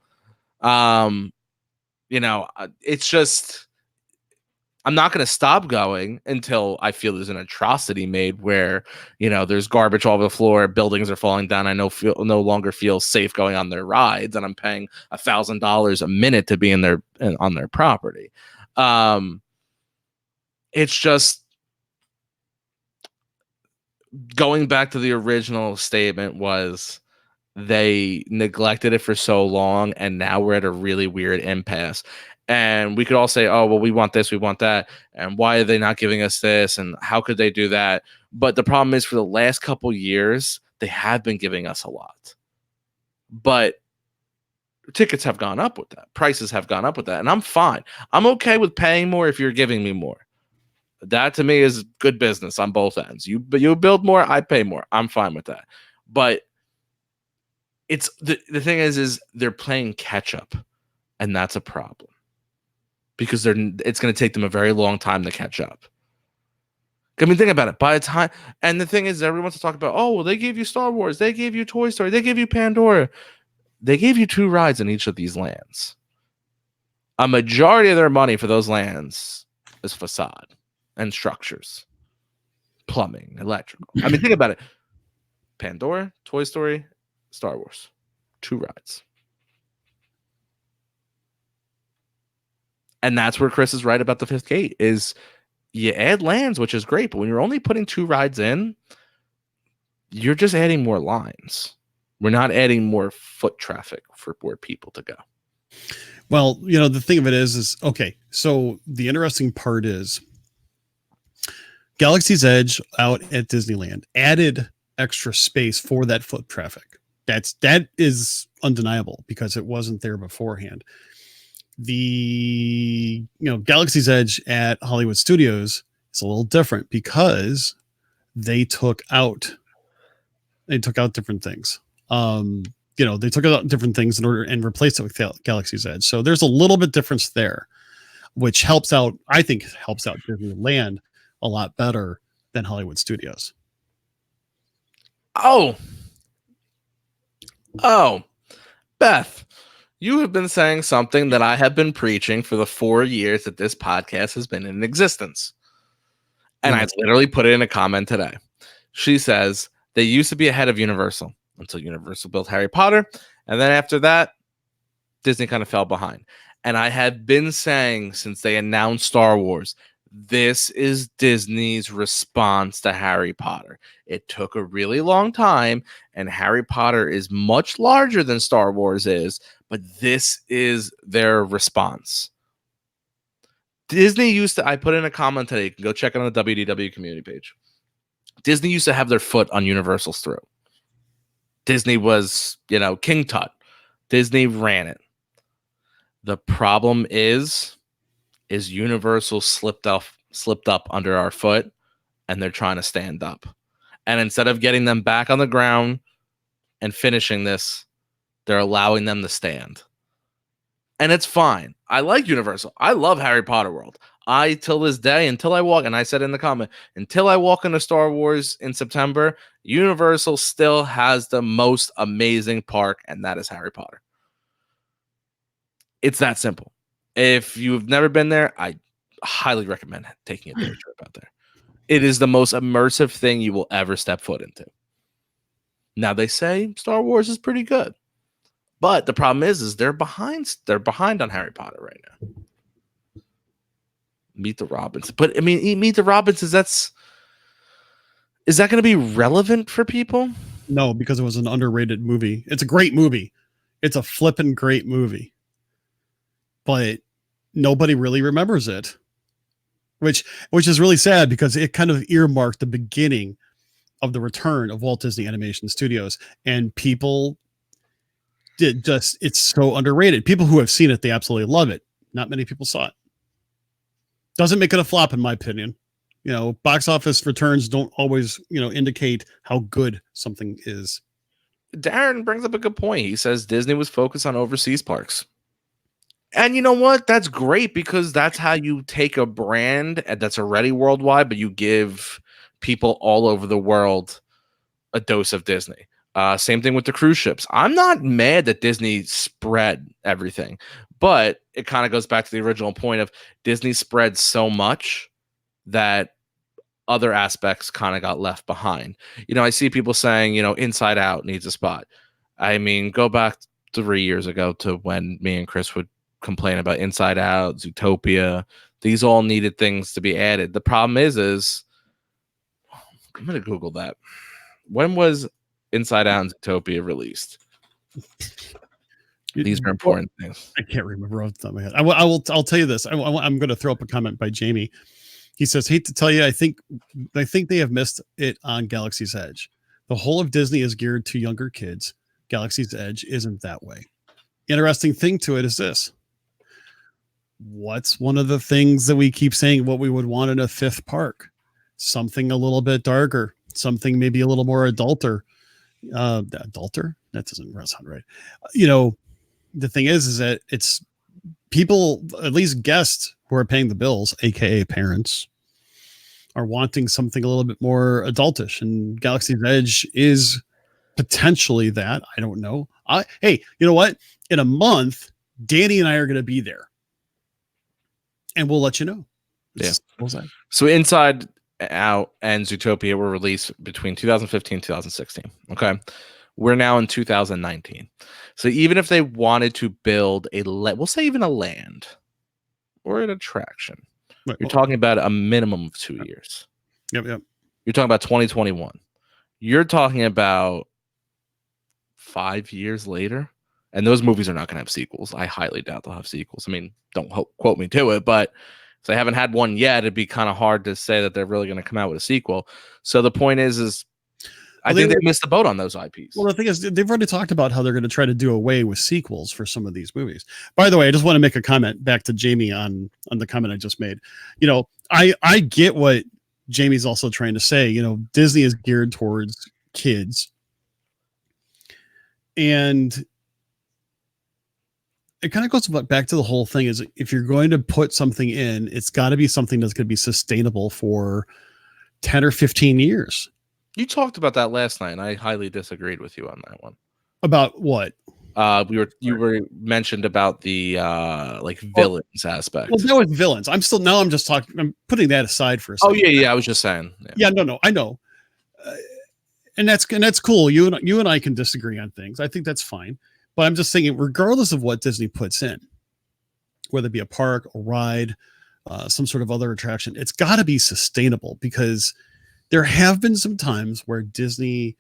[SPEAKER 3] It's just I'm not going to stop going until I feel there's an atrocity made where, there's garbage all over the floor, buildings are falling down. I no longer feel safe going on their rides, and I'm paying $1,000 a minute to be on their property. It's just going back to the original statement was they neglected it for so long, and now we're at a really weird impasse. And we could all say, oh, well, we want this, we want that. And why are they not giving us this? And how could they do that? But the problem is for the last couple years, they have been giving us a lot. But tickets have gone up with that. Prices have gone up with that. And I'm fine. I'm okay with paying more if you're giving me more. That to me is good business on both ends. You build more, I pay more. I'm fine with that. But it's the thing is they're playing catch up, and that's a problem because it's going to take them a very long time to catch up. I mean, think about it. By the time, and the thing is, everyone wants to talk about, oh, well, they gave you Star Wars, they gave you Toy Story, they gave you Pandora, they gave you 2 rides in each of these lands. A majority of their money for those lands is facade and structures, plumbing, electrical. I mean, think about it. Pandora, Toy Story, Star Wars, 2 rides. And that's where Chris is right about the 5th gate is you add lands, which is great, but when you're only putting 2 rides in, you're just adding more lines. We're not adding more foot traffic for more people to go.
[SPEAKER 4] Well, the thing of it is okay. So the interesting part is Galaxy's Edge out at Disneyland added extra space for that foot traffic. That is undeniable because it wasn't there beforehand. The Galaxy's Edge at Hollywood Studios is a little different because they took out different things. They took out different things in order and replaced it with Galaxy's Edge. So there's a little bit difference there, which helps out. I think helps out Disneyland a lot better than Hollywood Studios.
[SPEAKER 3] Oh, Beth, you have been saying something that I have been preaching for the 4 years that this podcast has been in existence. And I literally put it in a comment today. She says they used to be ahead of Universal until Universal built Harry Potter. And then after that, Disney kind of fell behind. And I had been saying since they announced Star Wars, this is Disney's response to Harry Potter. It took a really long time, and Harry Potter is much larger than Star Wars is, but this is their response. Disney used to, I put in a comment today, you can go check it on the WDW community page. Disney used to have their foot on Universal's throat. Disney was, King Tut. Disney ran it. The problem is Universal slipped up under our foot, and they're trying to stand up. And instead of getting them back on the ground and finishing this, they're allowing them to stand. And it's fine. I like Universal. I love Harry Potter World. Till this day, until I walk, and I said in the comment, until I walk into Star Wars in September, Universal still has the most amazing park, and that is Harry Potter. It's that simple. If you've never been there, I highly recommend taking a day trip out there. It is the most immersive thing you will ever step foot into. Now, they say Star Wars is pretty good, but the problem is they're behind. They're behind on Harry Potter right now. Meet the Robinsons, but I mean, Meet the Robinsons. Is that going to be relevant for people?
[SPEAKER 4] No, because it was an underrated movie. It's a great movie. It's a flippin' great movie, but nobody really remembers it, which is really sad because it kind of earmarked the beginning of the return of Walt Disney Animation Studios, and people it's so underrated. People who have seen it, they absolutely love it. Not many people saw it. Doesn't make it a flop, in my opinion. Box office returns don't always, indicate how good something is.
[SPEAKER 3] Darren brings up a good point. He says Disney was focused on overseas parks. And you know what? That's great because that's how you take a brand that's already worldwide, but you give people all over the world a dose of Disney. Same thing with the cruise ships. I'm not mad that Disney spread everything, but it kind of goes back to the original point of Disney spread so much that other aspects kind of got left behind. I see people saying, Inside Out needs a spot. I mean, go back 3 years ago to when me and Chris would complain about Inside Out, Zootopia. These all needed things to be added. The problem is I'm going to Google that. When was Inside Out and Zootopia released? These are important things.
[SPEAKER 4] I can't remember off the top of my head. I'll tell you this. I'm going to throw up a comment by Jamie. He says, hate to tell you, I think they have missed it on Galaxy's Edge. The whole of Disney is geared to younger kids. Galaxy's Edge isn't that way. Interesting thing to it is this. what's one of the things that we keep saying what we would want in a fifth park? Something a little bit darker, something maybe a little more adulter. Adulter? That doesn't sound right. You know, the thing is that it's people, at least guests who are paying the bills, aka parents, are wanting something a little bit more adultish, and Galaxy's Edge is potentially that. I don't know. Hey, you know what? In a month, Danny and I are going to be there, and we'll let you know.
[SPEAKER 3] So Inside Out and Zootopia were released between 2015 and 2016. Okay. We're now in 2019. So even if they wanted to build we'll say even a land or an attraction, you're talking about a minimum of 2 years.
[SPEAKER 4] Yep.
[SPEAKER 3] You're talking about 2021. You're talking about 5 years later. And those movies are not going to have sequels. I highly doubt they'll have sequels. I mean, don't quote me to it, but if they haven't had one yet, it'd be kind of hard to say that they're really going to come out with a sequel. So the point is I think they missed the boat on those IPs.
[SPEAKER 4] Well, the thing is, they've already talked about how they're going to try to do away with sequels for some of these movies. By the way, I just want to make a comment back to Jamie on the comment I just made. You know, I get what Jamie's also trying to say. You know, Disney is geared towards kids, and it kind of goes back to the whole thing is if you're going to put something in, it's got to be something that's going to be sustainable for 10 or 15 years.
[SPEAKER 3] You talked about that last night, and I highly disagreed with you on that one.
[SPEAKER 4] About what?
[SPEAKER 3] You were mentioned about the villains aspect.
[SPEAKER 4] Well, that was villains. I'm putting that aside for a second.
[SPEAKER 3] Oh yeah. I was just saying.
[SPEAKER 4] Yeah, no, I know. And that's cool. You and I can disagree on things. I think that's fine. But I'm just saying, regardless of what Disney puts in, whether it be a park, a ride, some sort of other attraction, it's got to be sustainable, because there have been some times where Disney,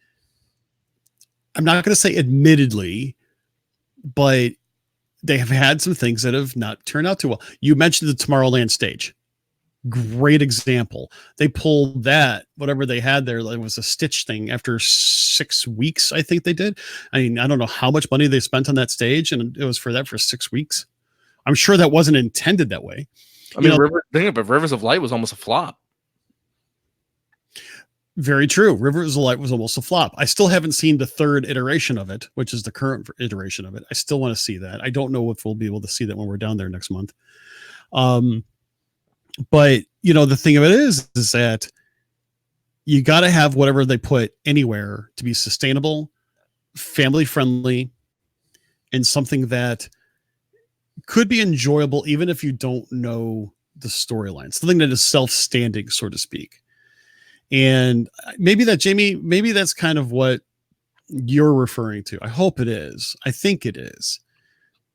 [SPEAKER 4] I'm not going to say admittedly, but they have had some things that have not turned out too well. You mentioned the Tomorrowland stage. Great example. They pulled that, whatever they had there, it was a Stitch thing after 6 weeks, I think they did. I mean, I don't know how much money they spent on that stage, and it was for 6 weeks. I'm sure that wasn't intended that way.
[SPEAKER 3] I mean, Rivers of Light was almost a flop.
[SPEAKER 4] Very true. Rivers of Light was almost a flop. I still haven't seen the third iteration of it, which is the current iteration of it. I still want to see that. I don't know if we'll be able to see that when we're down there next month. But you know, the thing of it is that you got to have whatever they put anywhere to be sustainable, family friendly, and something that could be enjoyable even if you don't know the storyline, something that is self-standing, so to speak. And maybe that's kind of what you're referring to. I hope it is. I think it is.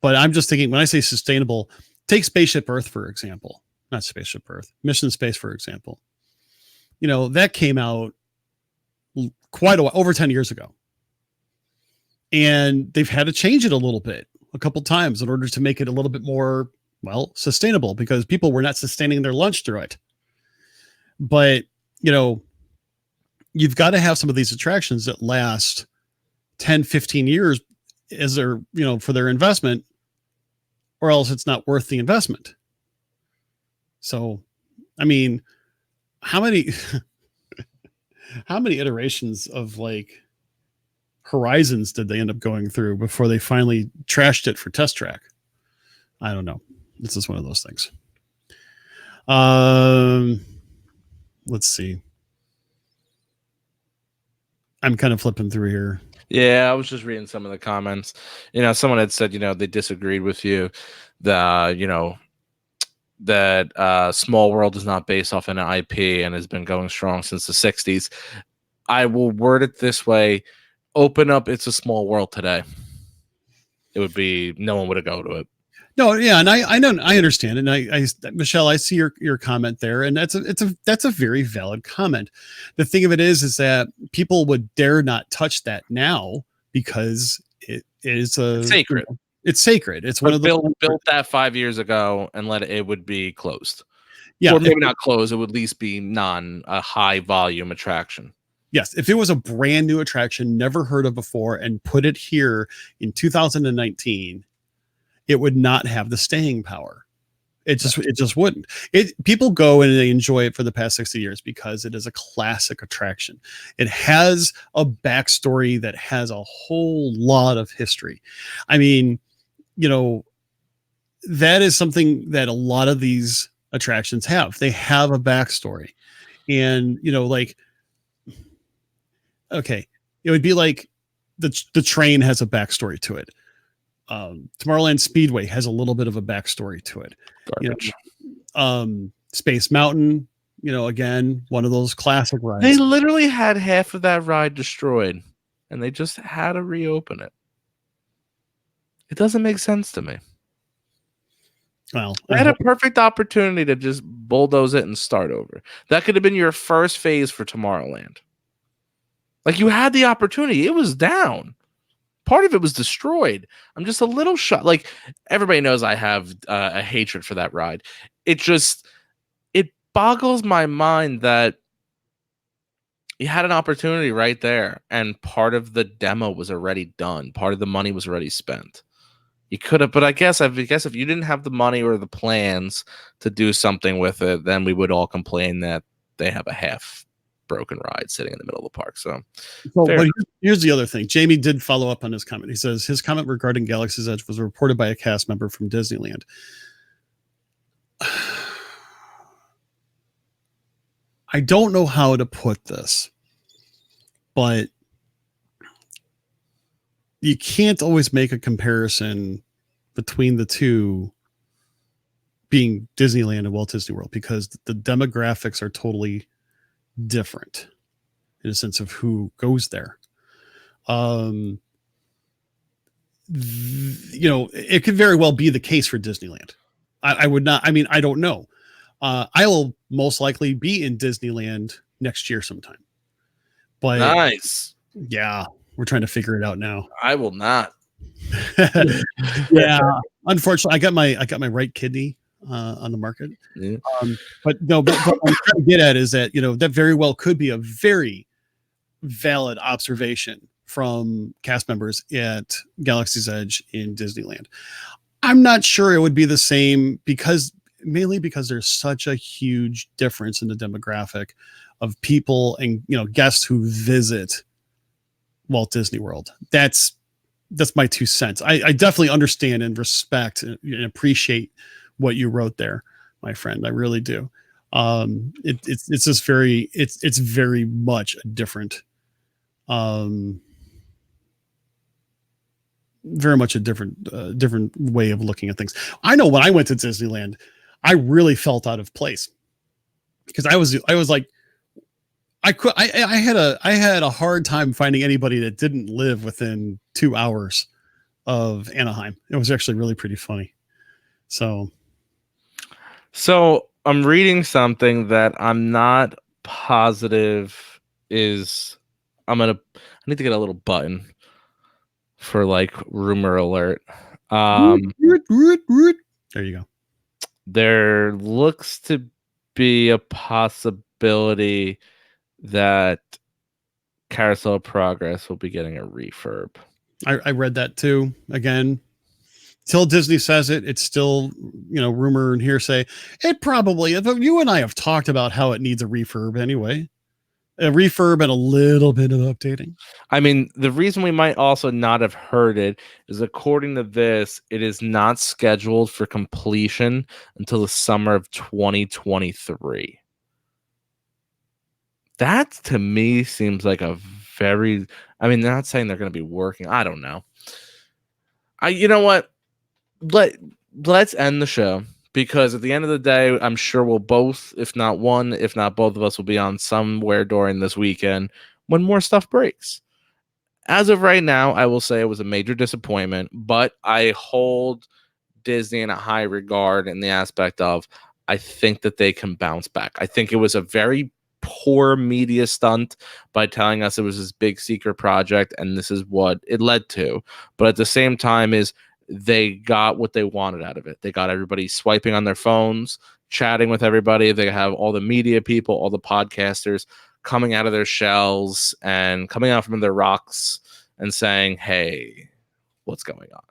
[SPEAKER 4] But I'm just thinking, when I say sustainable, take Spaceship Earth, for example. Not Spaceship Earth, Mission Space, for example. You know, that came out quite a while, over 10 years ago. And they've had to change it a little bit, a couple times, in order to make it a little bit more, well, sustainable, because people were not sustaining their lunch through it. But, you know, you've got to have some of these attractions that last 10, 15 years as their, you know, for their investment, or else it's not worth the investment. So, I mean, how many iterations of like Horizons did they end up going through before they finally trashed it for Test Track? I don't know. This is one of those things. Let's see. I'm kind of flipping through here.
[SPEAKER 3] Yeah, I was just reading some of the comments. You know, someone had said, you know, they disagreed with you. That Small World is not based off an IP and has been going strong since the 60s. I will word it this way. Open up It's a Small World today. It would be, no one would go to it.
[SPEAKER 4] No, yeah, and I know, I understand, and I Michelle, I see your comment there, and that's a very valid comment. The thing of it is that people would dare not touch that now because it is
[SPEAKER 3] sacred.
[SPEAKER 4] It's sacred. It's one of the
[SPEAKER 3] built that 5 years ago and it would be closed.
[SPEAKER 4] Yeah,
[SPEAKER 3] or maybe not closed. It would at least be a high volume attraction.
[SPEAKER 4] Yes, if it was a brand new attraction, never heard of before, and put it here in 2019. It would not have the staying power. It just wouldn't. People go and they enjoy it for the past 60 years because it is a classic attraction. It has a backstory that has a whole lot of history. I mean, that is something that a lot of these attractions have. They have a backstory. And, okay, it would be like the train has a backstory to it. Tomorrowland Speedway has a little bit of a backstory to it.
[SPEAKER 3] Garbage.
[SPEAKER 4] Space Mountain, again, one of those classic rides.
[SPEAKER 3] They literally had half of that ride destroyed, and they just had to reopen it. It doesn't make sense to me.
[SPEAKER 4] Well,
[SPEAKER 3] they had a perfect opportunity to just bulldoze it and start over. That could have been your first phase for Tomorrowland. Like, you had the opportunity. It was down. Part of it was destroyed. I'm just a little shocked. Like, everybody knows I have a hatred for that ride. It boggles my mind that you had an opportunity right there, and part of the demo was already done. Part of the money was already spent. You could have, but I guess if you didn't have the money or the plans to do something with it, then we would all complain that they have a half broken ride sitting in the middle of the park. So
[SPEAKER 4] but here's the other thing. Jamie did follow up on his comment. He says his comment regarding Galaxy's Edge was reported by a cast member from Disneyland. I don't know how to put this, but you can't always make a comparison between the two being Disneyland and Walt Disney World, because the demographics are totally different in a sense of who goes there. It could very well be the case for Disneyland. I would not, I don't know. I will most likely be in Disneyland next year sometime. But
[SPEAKER 3] nice.
[SPEAKER 4] Yeah, we're trying to figure it out now.
[SPEAKER 3] I will not.
[SPEAKER 4] Yeah, unfortunately, I got my right kidney on the market.
[SPEAKER 3] Yeah.
[SPEAKER 4] But what I'm trying to get at is that that very well could be a very valid observation from cast members at Galaxy's Edge in Disneyland. I'm not sure it would be the same mainly because there's such a huge difference in the demographic of people and guests who visit Walt Disney World. That's my 2 cents. I definitely understand and respect and appreciate what you wrote there, my friend. I really do. It's just it's very much a different very much a different way of looking at things. I know when I went to Disneyland, I really felt out of place because I was like, I had a hard time finding anybody that didn't live within 2 hours of Anaheim. It was actually really pretty funny. So
[SPEAKER 3] I'm reading something that I'm not positive is I need to get a little button for like rumor alert.
[SPEAKER 4] There you go.
[SPEAKER 3] There looks to be a possibility that Carousel of Progress will be getting a refurb.
[SPEAKER 4] I read that too. Again, till Disney says it, it's still rumor and hearsay. It probably, you and I have talked about how it needs a refurb anyway. A refurb and a little bit of updating.
[SPEAKER 3] I mean, the reason we might also not have heard it is, according to this, it is not scheduled for completion until the summer of 2023. That to me seems like a very, they're not saying they're going to be working. I don't know. You know what? Let's end the show, because at the end of the day, I'm sure we'll both, if not both of us, will be on somewhere during this weekend when more stuff breaks. As of right now, I will say it was a major disappointment, but I hold Disney in a high regard in the aspect of, I think that they can bounce back. I think it was a very poor media stunt by telling us it was this big secret project and this is what it led to. But at the same time they got what they wanted out of it. They got everybody swiping on their phones, chatting with everybody. They have all the media people, all the podcasters coming out of their shells and coming out from their rocks and saying, hey, what's going on?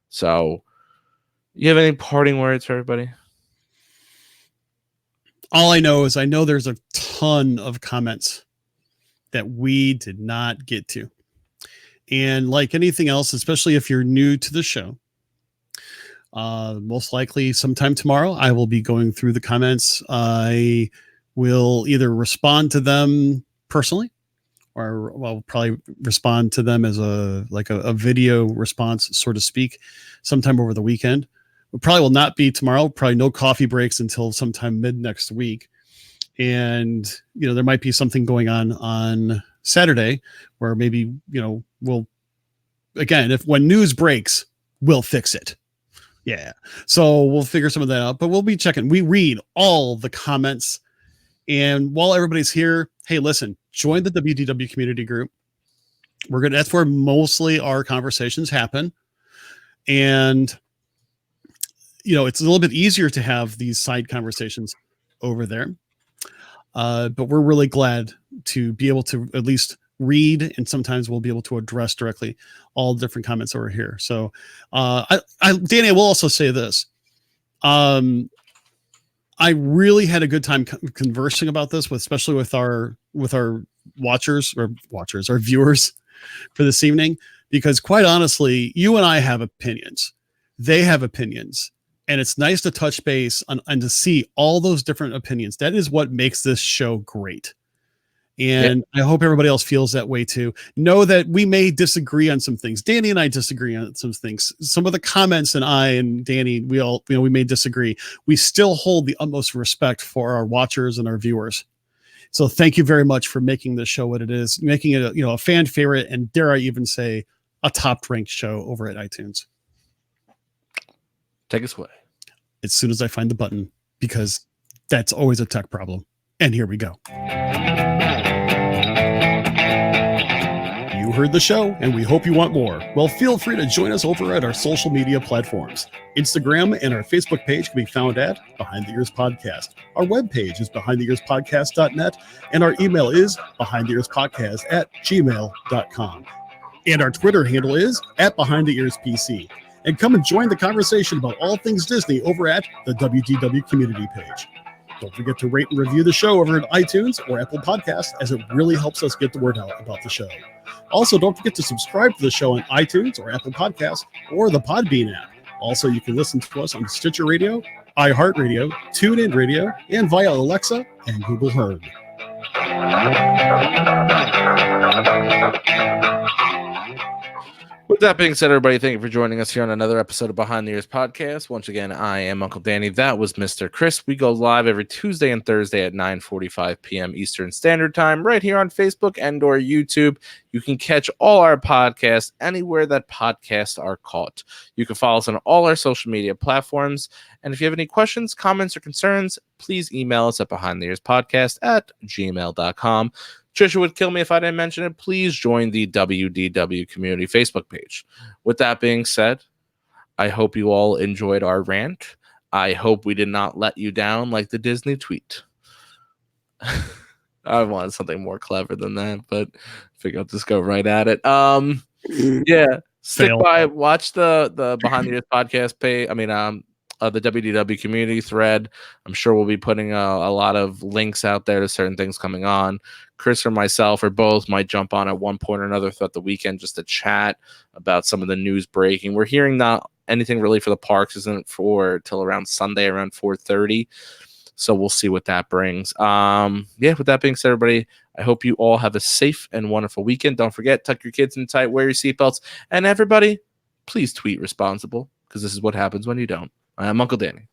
[SPEAKER 3] So you have any parting words for everybody?
[SPEAKER 4] All I know is I know there's a ton of comments that we did not get to. And like anything else, especially if you're new to the show, most likely sometime tomorrow, I will be going through the comments. I will either respond to them personally, or I'll probably respond to them as a video response, so to speak, sometime over the weekend. It probably will not be tomorrow. Probably no coffee breaks until sometime mid next week. And, there might be something going on Saturday where maybe, we'll, again, when news breaks, we'll fix it. Yeah. So we'll figure some of that out, but we'll be checking. We read all the comments. And while everybody's here, hey, listen, join the WDW community group. That's where mostly our conversations happen. And, it's a little bit easier to have these side conversations over there. But we're really glad to be able to at least read, and sometimes we'll be able to address directly all the different comments over here. So, Danny, I will also say this. I really had a good time conversing about this, especially with our our viewers for this evening, because quite honestly, you and I have opinions. They have opinions. And it's nice to touch base and to see all those different opinions. That is what makes this show great. And I hope everybody else feels that way too. Know that we may disagree on some things. Danny and I disagree on some things. Some of the comments, and I and Danny, we may disagree. We still hold the utmost respect for our watchers and our viewers. So thank you very much for making this show what it is, making it a fan favorite, and dare I even say a top ranked show over at iTunes.
[SPEAKER 3] Take us away.
[SPEAKER 4] As soon as I find the button, because that's always a tech problem. And here we go. You heard the show, and we hope you want more. Well, feel free to join us over at our social media platforms. Instagram and our Facebook page can be found at Behind the Ears Podcast. Our webpage is behindtheearspodcast.net, and our email is behindtheearspodcast@gmail.com. And our Twitter handle is @BehindTheEarsPC. And come and join the conversation about all things Disney over at the WDW community page. Don't forget to rate and review the show over at iTunes or Apple Podcasts, as it really helps us get the word out about the show. Also, don't forget to subscribe to the show on iTunes or Apple Podcasts or the Podbean app. Also, you can listen to us on Stitcher Radio, iHeartRadio, TuneIn Radio, and via Alexa and Google Herd.
[SPEAKER 3] With that being said, everybody, thank you for joining us here on another episode of Behind the Ears Podcast. Once again, I am Uncle Danny. That was Mr. Chris. We go live every Tuesday and Thursday at 9:45 p.m. Eastern Standard Time, right here on Facebook and or YouTube. You can catch all our podcasts anywhere that podcasts are caught. You can follow us on all our social media platforms. And if you have any questions, comments, or concerns, please email us at behindtheearspodcast@gmail.com. Trisha would kill me if I didn't mention it. Please join the WDW community Facebook page. With that being said, I hope you all enjoyed our rant. I hope we did not let you down like the Disney tweet. I wanted something more clever than that, but I figure I'll just go right at it. Yeah, stick by, watch the Behind the Ears Podcast page. The WDW community thread. I'm sure we'll be putting a lot of links out there to certain things coming on. Chris or myself or both might jump on at one point or another throughout the weekend just to chat about some of the news breaking. We're hearing not anything really for the parks isn't for till around Sunday around 4:30. So we'll see what that brings. With that being said, everybody, I hope you all have a safe and wonderful weekend. Don't forget, tuck your kids in tight, wear your seatbelts, and everybody, please tweet responsible, because this is what happens when you don't. I'm Uncle Danny.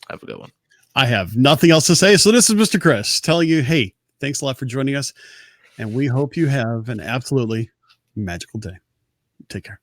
[SPEAKER 3] Have a good one.
[SPEAKER 4] I have nothing else to say. So this is Mr. Chris telling you, hey, thanks a lot for joining us. And we hope you have an absolutely magical day. Take care.